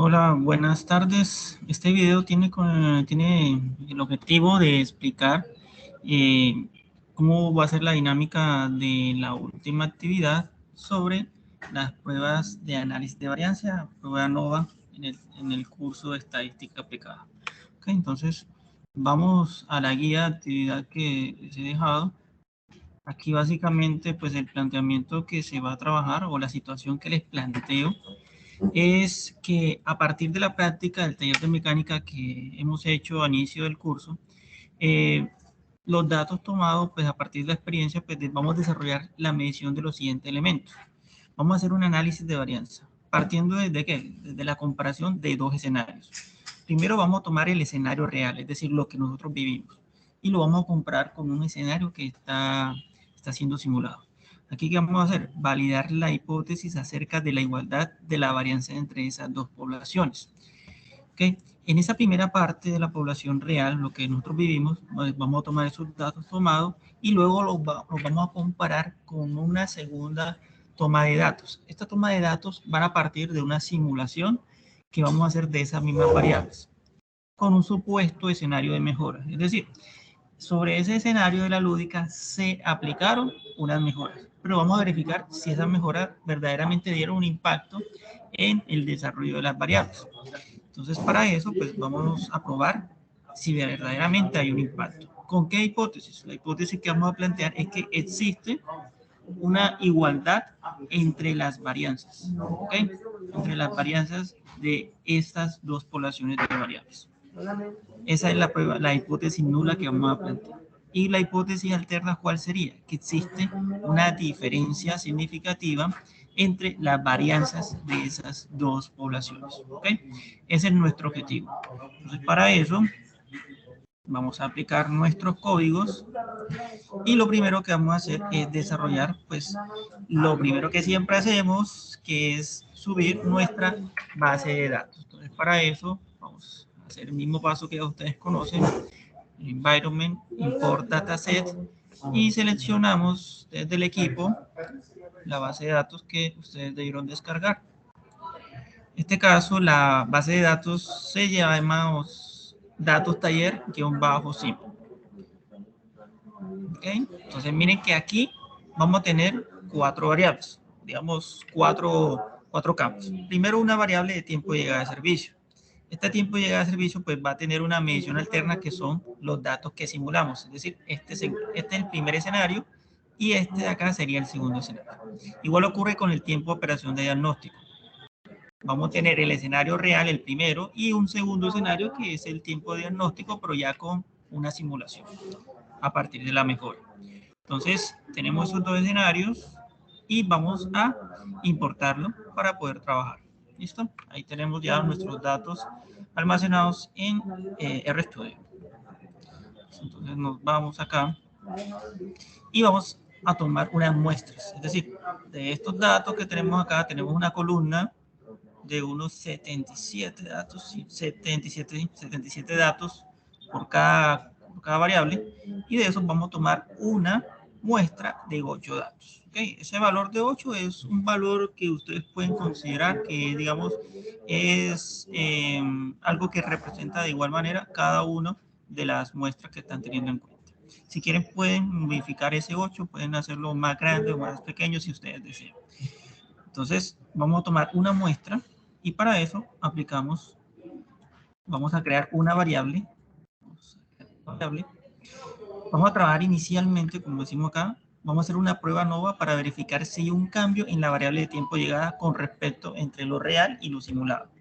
Hola, buenas tardes. Este video tiene el objetivo de explicar eh, cómo va a ser la dinámica de la última actividad sobre las pruebas de análisis de varianza, prueba NOVA en el curso de estadística aplicada. Okay, entonces, vamos a la guía de actividad que les he dejado. Aquí básicamente, pues el planteamiento que se va a trabajar o la situación que les planteo es que a partir de la práctica del taller de mecánica que hemos hecho a inicio del curso, los datos tomados, pues a partir de la experiencia, pues vamos a desarrollar la medición de los siguientes elementos. Vamos a hacer un análisis de varianza, partiendo desde ¿qué? Desde la comparación de dos escenarios. Primero vamos a tomar el escenario real, es decir, lo que nosotros vivimos, y lo vamos a comparar con un escenario que está siendo simulado. Aquí, ¿qué vamos a hacer? Validar la hipótesis acerca de la igualdad de la varianza entre esas dos poblaciones. ¿Okay? En esa primera parte de la población real, lo que nosotros vivimos, vamos a tomar esos datos tomados y luego los vamos a comparar con una segunda toma de datos. Esta toma de datos van a partir de una simulación que vamos a hacer de esas mismas variables, con un supuesto escenario de mejora. Es decir, sobre ese escenario de la lúdica se aplicaron unas mejoras, pero vamos a verificar si esas mejoras verdaderamente dieron un impacto en el desarrollo de las variables. Entonces, para eso, pues vamos a probar si verdaderamente hay un impacto. ¿Con qué hipótesis? La hipótesis que vamos a plantear es que existe una igualdad entre las varianzas, ¿ok? Entre las varianzas de estas dos poblaciones de variables. Esa es la prueba, la hipótesis nula que vamos a plantear. Y la hipótesis alterna, ¿cuál sería? Que existe una diferencia significativa entre las varianzas de esas dos poblaciones. ¿Ok? Ese es nuestro objetivo. Entonces, para eso, vamos a aplicar nuestros códigos y lo primero que vamos a hacer es desarrollar, pues, lo primero que siempre hacemos, que es subir nuestra base de datos. Entonces, para eso, vamos a hacer el mismo paso que ustedes conocen. Environment, import dataset y seleccionamos desde el equipo la base de datos que ustedes debieron descargar. En este caso, la base de datos se llama datos taller-sim. ¿Okay? Entonces, miren que aquí vamos a tener cuatro variables, digamos cuatro campos. Primero, una variable de tiempo de llegada de servicio. Este tiempo de llegada de servicio pues va a tener una medición alterna que son los datos que simulamos. Es decir, este es el primer escenario y este de acá sería el segundo escenario. Igual ocurre con el tiempo de operación de diagnóstico. Vamos a tener el escenario real, el primero, y un segundo escenario que es el tiempo de diagnóstico, pero ya con una simulación a partir de la mejora. Entonces, tenemos esos dos escenarios y vamos a importarlo para poder trabajar. ¿Listo? Ahí tenemos ya nuestros datos almacenados en RStudio. Entonces nos vamos acá y vamos a tomar unas muestras. Es decir, de estos datos que tenemos acá, tenemos una columna de unos 77 datos, 77 datos por cada variable, y de esos vamos a tomar una muestra de 8 datos. ¿Okay? Ese valor de 8 es un valor que ustedes pueden considerar que, digamos, es algo que representa de igual manera cada una de las muestras que están teniendo en cuenta. Si quieren pueden modificar ese 8, pueden hacerlo más grande o más pequeño si ustedes desean. Entonces, vamos a tomar una muestra y para eso vamos a crear una variable. Vamos a trabajar inicialmente, como decimos acá, vamos a hacer una prueba nova para verificar si hay un cambio en la variable de tiempo de llegada con respecto entre lo real y lo simulado.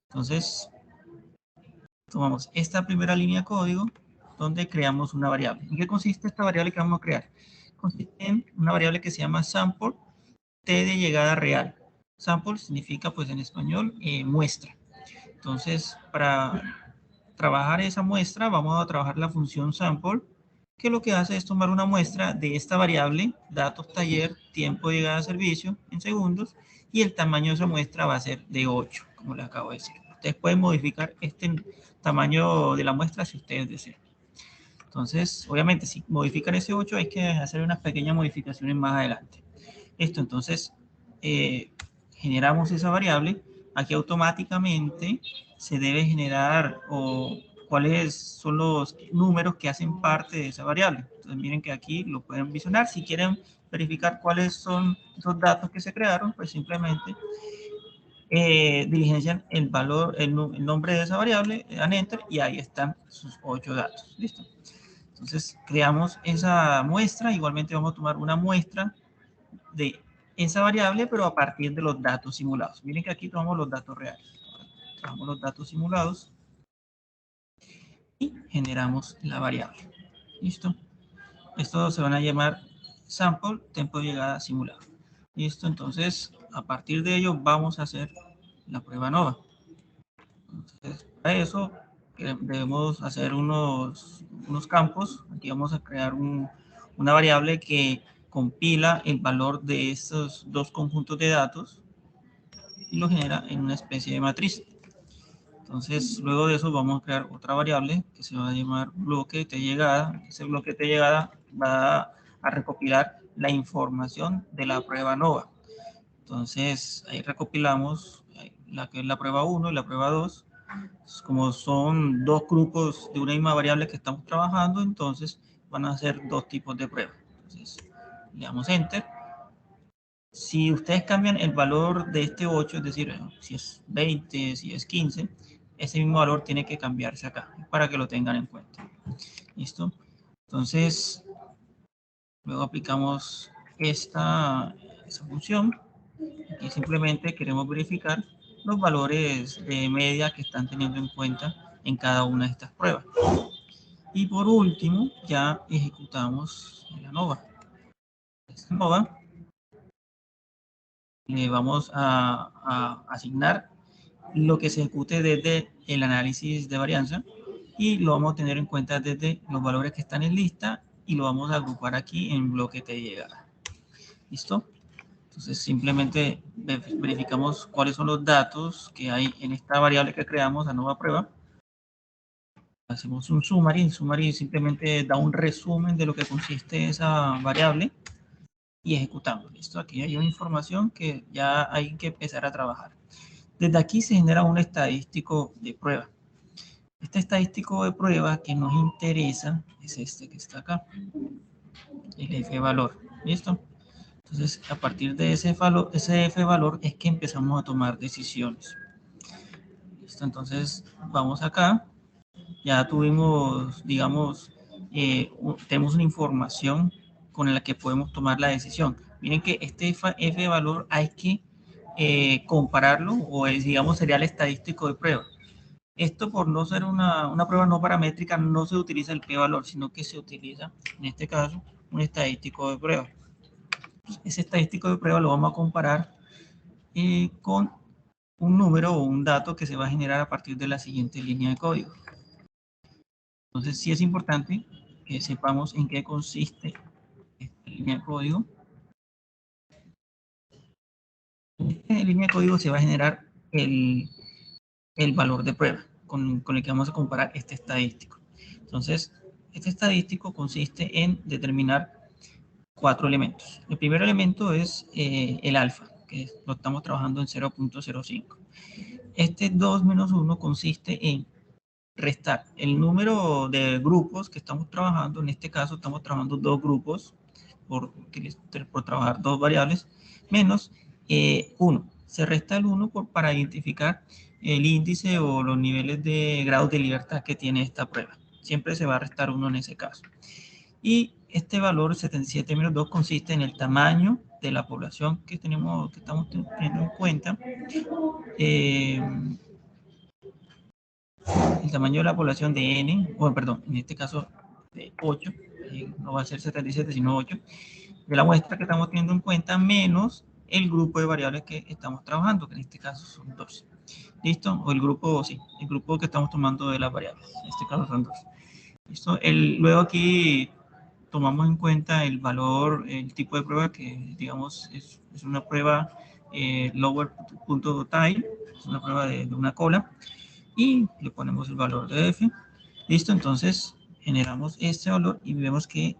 Entonces, tomamos esta primera línea de código donde creamos una variable. ¿En qué consiste esta variable que vamos a crear? Consiste en una variable que se llama sample t de llegada real. Sample significa, pues en español, muestra. Entonces, para trabajar esa muestra, vamos a trabajar la función sample, que lo que hace es tomar una muestra de esta variable, datos taller, tiempo de llegada a servicio en segundos, y el tamaño de esa muestra va a ser de 8, como les acabo de decir. Ustedes pueden modificar este tamaño de la muestra si ustedes desean. Entonces, obviamente, si modifican ese 8, hay que hacer unas pequeñas modificaciones más adelante. Esto, entonces, generamos esa variable. aquí automáticamente se debe generar o cuáles son los números que hacen parte de esa variable. Entonces miren que aquí lo pueden visionar. Si quieren verificar cuáles son esos datos que se crearon, pues simplemente diligencian el valor, el nombre de esa variable, dan enter y ahí están sus 8 datos. ¿Listo? Entonces creamos esa muestra. Igualmente vamos a tomar una muestra de esa variable, pero a partir de los datos simulados. Miren que aquí tomamos los datos reales. Tomamos los datos simulados y generamos la variable. ¿Listo? Estos se van a llamar sample, tiempo de llegada simulado. ¿Listo? Entonces, a partir de ello vamos a hacer la prueba nova. Entonces, para eso debemos hacer unos campos. Aquí vamos a crear una variable que compila el valor de estos dos conjuntos de datos y lo genera en una especie de matriz. Entonces, luego de eso vamos a crear otra variable que se va a llamar bloque de llegada. Ese bloque de llegada va a recopilar la información de la prueba nova. Entonces, ahí recopilamos la que es la prueba 1 y la prueba 2. Como son dos grupos de una misma variable que estamos trabajando, entonces van a ser dos tipos de pruebas. Entonces, le damos enter. Si ustedes cambian el valor de este 8, es decir, si es 20, si es 15, ese mismo valor tiene que cambiarse acá, para que lo tengan en cuenta. ¿Listo? Entonces, luego aplicamos esa función. Aquí simplemente queremos verificar los valores de media que están teniendo en cuenta en cada una de estas pruebas. Y por último, ya ejecutamos la nova. Esta nova le vamos a asignar lo que se ejecute desde el análisis de varianza y lo vamos a tener en cuenta desde los valores que están en lista y lo vamos a agrupar aquí en bloque de llegada. ¿Listo? Entonces simplemente verificamos cuáles son los datos que hay en esta variable que creamos, la nueva prueba. Hacemos un summary. El summary simplemente da un resumen de lo que consiste esa variable y ejecutamos. ¿Listo? Aquí hay una información que ya hay que empezar a trabajar. Desde aquí se genera un estadístico de prueba. Este estadístico de prueba que nos interesa es este que está acá, el F-valor. ¿Listo? Entonces, a partir de ese F-valor es que empezamos a tomar decisiones. ¿Listo? Entonces, vamos acá. Ya tuvimos, digamos, tenemos una información con la que podemos tomar la decisión. Miren que este F-valor hay que compararlo, o digamos sería el estadístico de prueba. Esto, por no ser una prueba no paramétrica, no se utiliza el p-valor, sino que se utiliza, en este caso, un estadístico de prueba. Ese estadístico de prueba lo vamos a comparar con un número o un dato que se va a generar a partir de la siguiente línea de código. Entonces, sí es importante que sepamos en qué consiste esta línea de código. En esta línea de código se va a generar el valor de prueba con el que vamos a comparar este estadístico. Entonces, este estadístico consiste en determinar 4 elementos. El primer elemento es el alfa, que lo estamos trabajando en 0.05. Este 2 menos 1 consiste en restar el número de grupos que estamos trabajando. En este caso estamos trabajando dos grupos por trabajar dos variables, menos 1. Se resta el 1 para identificar el índice o los niveles de grados de libertad que tiene esta prueba. Siempre se va a restar 1 en ese caso. Y este valor 77 menos 2 consiste en el tamaño de la población que estamos teniendo en cuenta. El tamaño de la población de n, o perdón, en este caso de 8, no va a ser 77 sino 8, de la muestra que estamos teniendo en cuenta, menos el grupo de variables que estamos trabajando, que en este caso son 2. ¿Listo? O el grupo, sí, el grupo que estamos tomando de las variables, en este caso son 2. ¿Listo? Luego aquí tomamos en cuenta el valor, el tipo de prueba que, digamos, es una prueba lower.type, es una prueba de una cola, y le ponemos el valor de f. Listo, entonces generamos este valor y vemos que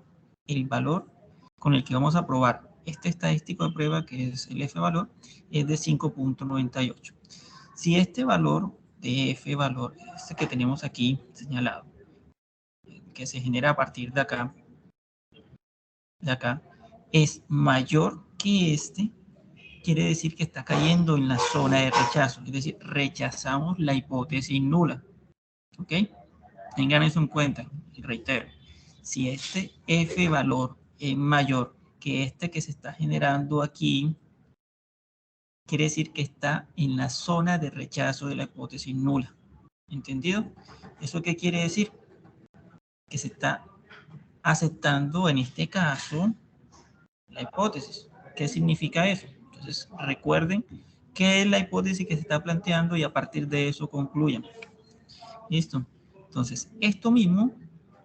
el valor con el que vamos a probar este estadístico de prueba, que es el f-valor, es de 5.98. Si este valor de f valor, este que tenemos aquí señalado, que se genera a partir de acá, es mayor que este, quiere decir que está cayendo en la zona de rechazo, es decir, rechazamos la hipótesis nula. ¿Ok? Tengan eso en cuenta. Y reitero, si este f valor es mayor que este que se está generando aquí, quiere decir que está en la zona de rechazo de la hipótesis nula. ¿Entendido? ¿Eso qué quiere decir? Que se está aceptando en este caso la hipótesis. ¿Qué significa eso? Entonces, recuerden qué es la hipótesis que se está planteando y a partir de eso concluyan. ¿Listo? Entonces, esto mismo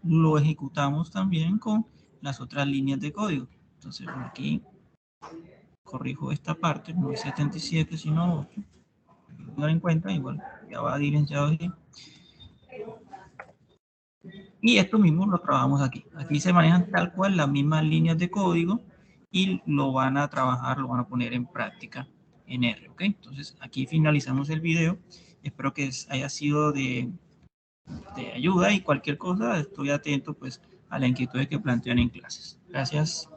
lo ejecutamos también con las otras líneas de código. Entonces, aquí corrijo esta parte, no es 77, sino 8. Tener en cuenta, igual, ya va diligenciado aquí. Y esto mismo lo trabajamos aquí. Aquí se manejan tal cual las mismas líneas de código y lo van a trabajar, lo van a poner en práctica en R, ¿ok? Entonces, aquí finalizamos el video. Espero que haya sido de ayuda y cualquier cosa, estoy atento pues a la inquietud que plantean en clases. Gracias.